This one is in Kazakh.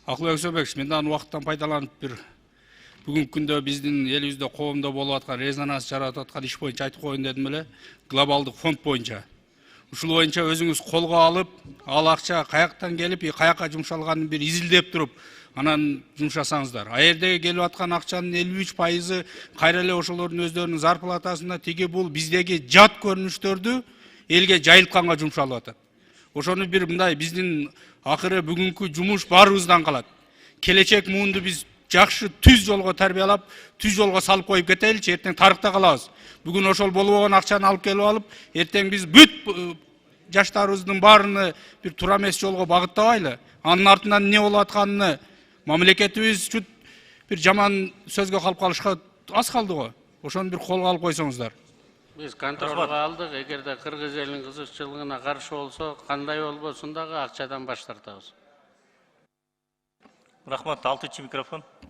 Акылбек Сөбекович, мен аны уақыттан пайдаланып бүгінгі күнде біздің елімізде қоғамда болып жатқан резонанс жаратып жатқан іш бойынша айтып қояйын дедім эле. Глобалдық фонд бойынша. Ушул боюнча өзүңүз колго алып, ал акча каяктан келип, каякка жумшалганын бир изилдеп туруп, анан жумшасаңыздар. А жердеги келип аткан акчанын 53% кайра эле ошолордун өздөрүнүн зарплатасына тиги бул биздеги жат көрүнүштөрдү элге жайылтканга жумшалып атат. Ошону бир мындай биздин акыры бүгүнкү жумуш баарыбыздан калат. Келечек муунду биз жакшы түз жолго тарбиялап, түз жолго салып коюп кетеличи, эртең тарыхта калабыз. Бүгүн ошол болбогон акчаны алып келип алып, эртең биз бүт жаштарыбыздын баарыны бир туура эмес жолго багыттабайлы. Анын артынан эмне болуп атканын мамлекетибиз бир жаман сөзгө калып калышка аз калды го. Ошону бир колго алып койсоңуздар. Biz kontrolga aldık. Egerde Kırgız elinin kızışçılığına karşı olsa, kanday olmasın da akçadan baş tartağız. Rahmat, 6. mikrofon.